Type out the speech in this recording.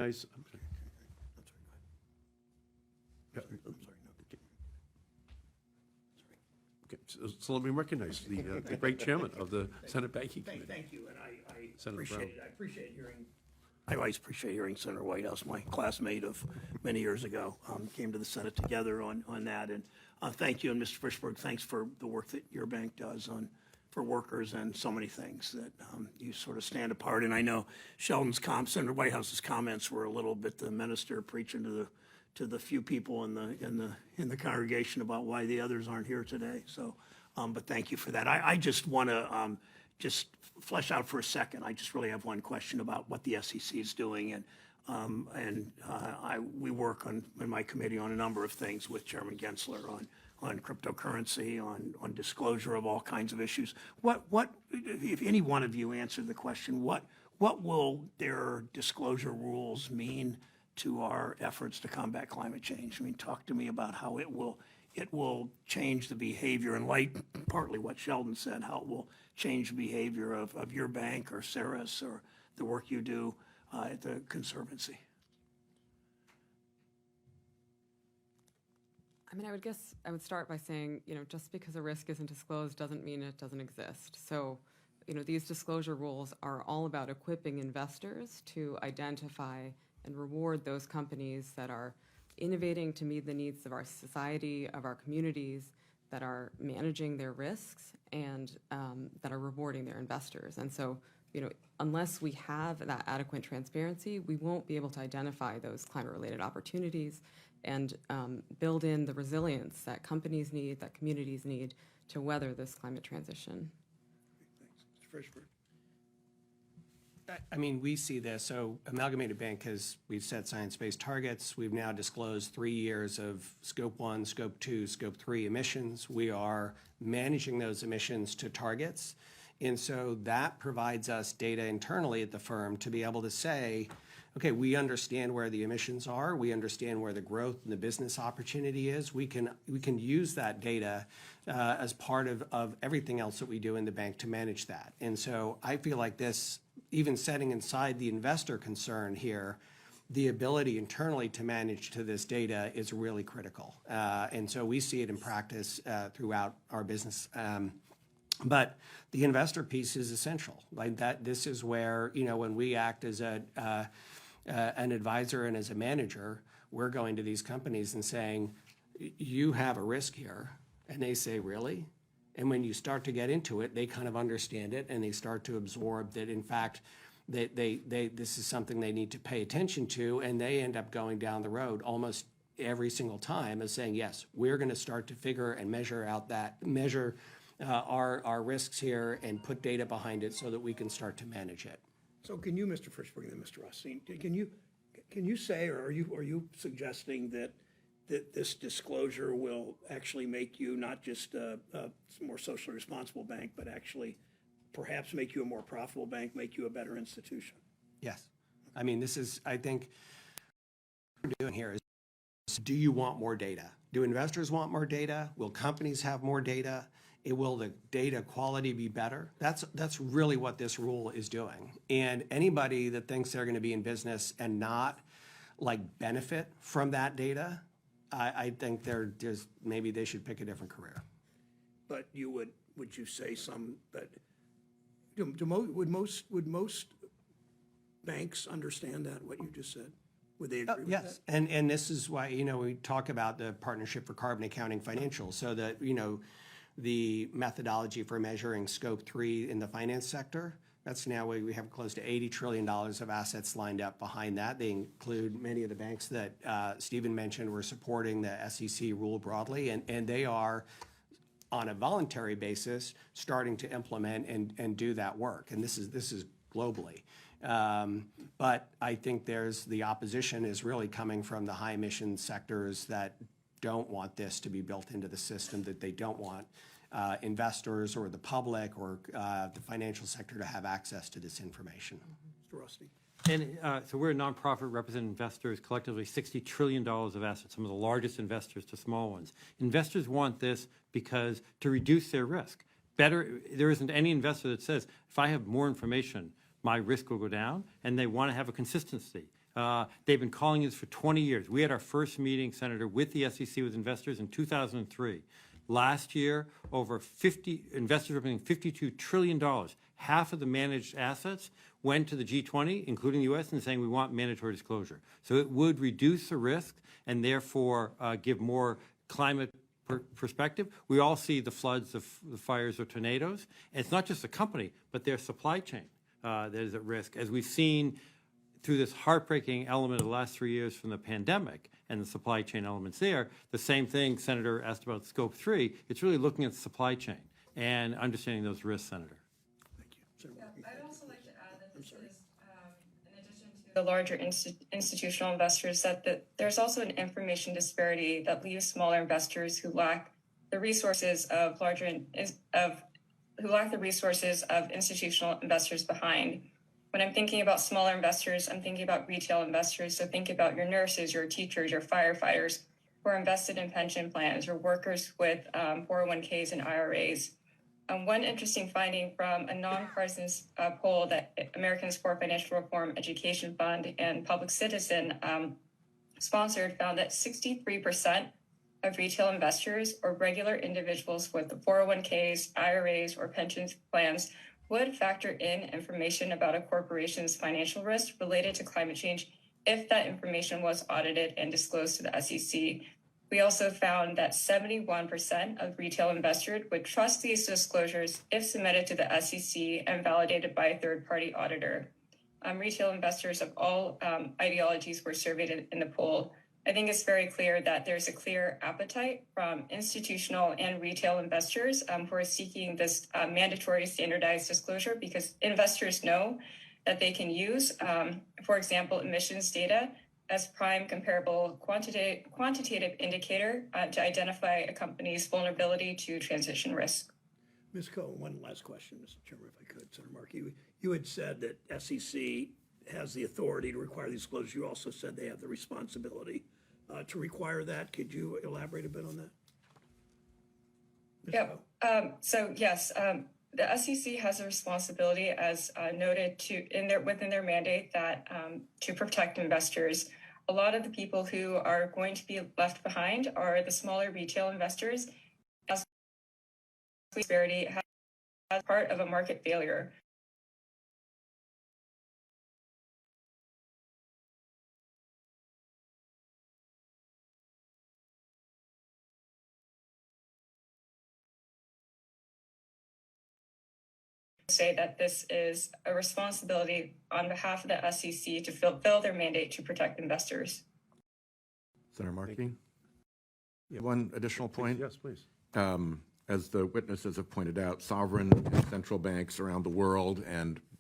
Nice. I'm sorry, go ahead. I'm sorry, no. Okay, so let me recognize the great chairman of the Senate Banking Committee. Thank you, and I Senator appreciate Brown. it. I appreciate hearing. I always appreciate hearing Senator Whitehouse, my classmate of many years ago, came to the Senate together on that. And thank you, and Mr. Fishberg, thanks for the work that your bank does for workers and so many things that you sort of stand apart. And I know Senator Whitehouse's comments were a little bit the minister preaching to the few people in the congregation about why the others aren't here today. So, but thank you for that. I just want to just flesh out for a second. I just really have one question about what the SEC is doing, and we work in my committee on a number of things with Chairman Gensler on cryptocurrency, on disclosure of all kinds of issues. What if any one of you answered the question, what will their disclosure rules mean to our efforts to combat climate change? I mean, talk to me about how it will change the behavior, and like partly what Sheldon said, how it will change the behavior of your bank or Ceres or the work you do at the Conservancy. I mean, I would start by saying, just because a risk isn't disclosed doesn't mean it doesn't exist. So, these disclosure rules are all about equipping investors to identify and reward those companies that are innovating to meet the needs of our society, of our communities, that are managing their risks, and that are rewarding their investors. And so, unless we have that adequate transparency, we won't be able to identify those climate-related opportunities and build in the resilience that companies need, that communities need to weather this climate transition. Thanks. Mr. Fishberg. I mean, we see this. So Amalgamated Bank we've set science-based targets. We've now disclosed 3 years of Scope 1, Scope 2, Scope 3 emissions. We are managing those emissions to targets. And so that provides us data internally at the firm to be able to say, okay, we understand where the emissions are. We understand where the growth and the business opportunity is. We can use that data as part of everything else that we do in the bank to manage that. And so I feel like this, even setting aside the investor concern here, the ability internally to manage to this data is really critical. And so we see it in practice throughout our business. But the investor piece is essential. Like that, this is where, when we act as an advisor and as a manager, we're going to these companies and saying, you have a risk here. And they say, really? And when you start to get into it, they kind of understand it, and they start to absorb that, in fact, this is something they need to pay attention to, and they end up going down the road almost every single time as saying, yes, we're going to start to figure and measure our risks here and put data behind it so that we can start to manage it. So can you, Mr. Fishberg, and Mr. Rothstein, can you say, or are you suggesting that this disclosure will actually make you not just a more socially responsible bank, but actually perhaps make you a more profitable bank, make you a better institution? Yes. I mean, I think what we're doing here is, do you want more data? Do investors want more data? Will companies have more data? Will the data quality be better? That's really what this rule is doing. And anybody that thinks they're going to be in business and not benefit from that data, I think maybe they should pick a different career. But would you say would most banks understand that, what you just said? Would they agree with that? Yes, and this is why, we talk about the Partnership for Carbon Accounting Financials, so that, the methodology for measuring Scope 3 in the finance sector, that's now we have close to $80 trillion of assets lined up behind that. They include many of the banks that Stephen mentioned were supporting the SEC rule broadly, and they are, on a voluntary basis, starting to implement and do that work. And this is globally. But I think the opposition is really coming from the high emission sectors that don't want this to be built into the system, that they don't want investors or the public or the financial sector to have access to this information. Mr. Rusty. And so we're a nonprofit representing investors, collectively $60 trillion of assets, some of the largest investors to small ones. Investors want this because to reduce their risk. There isn't any investor that says, if I have more information, my risk will go down, and they want to have a consistency. They've been calling this for 20 years. We had our first meeting, Senator, with the SEC, with investors in 2003. Last year, over 50 investors representing $52 trillion, half of the managed assets went to the G20, including the U.S., and saying we want mandatory disclosure. So it would reduce the risk and therefore give more climate perspective. We all see the floods, the fires, or tornadoes. And it's not just the company, but their supply chain that is at risk. As we've seen through this heartbreaking element of the last 3 years from the pandemic and the supply chain elements there, the same thing Senator asked about Scope 3, it's really looking at the supply chain and understanding those risks, Senator. Thank you. Senator Markey. I'd also like to add that this is, in addition to the larger institutional investors, that there's also an information disparity that leaves smaller investors who lack the resources of institutional investors behind. When I'm thinking about smaller investors, I'm thinking about retail investors. So think about your nurses, your teachers, your firefighters who are invested in pension plans, or workers with 401ks and IRAs. One interesting finding from a nonpartisan poll that Americans for Financial Reform Education Fund and Public Citizen sponsored found that 63% of retail investors or regular individuals with the 401ks, IRAs, or pension plans would factor in information about a corporation's financial risk related to climate change if that information was audited and disclosed to the SEC. We also found that 71% of retail investors would trust these disclosures if submitted to the SEC and validated by a third-party auditor. Retail investors of all ideologies were surveyed in the poll. I think it's very clear that there's a clear appetite from institutional and retail investors who are seeking this mandatory standardized disclosure, because investors know that they can use, for example, emissions data as prime comparable quantitative indicator to identify a company's vulnerability to transition risk. Ms. Coe, one last question, Mr. Chairman, if I could. Senator Markey, you had said that SEC has the authority to require these disclosures. You also said they have the responsibility to require that. Could you elaborate a bit on that? Ms. Coe? So yes, the SEC has a responsibility, as noted, within their mandate, that to protect investors. A lot of the people who are going to be left behind are the smaller retail investors, as disparity as part of a market failure. Say that this is a responsibility on behalf of the SEC to fulfill their mandate to protect investors. Senator Markey? One additional point. Yes, please. As the witnesses have pointed out, sovereign and central banks around the world and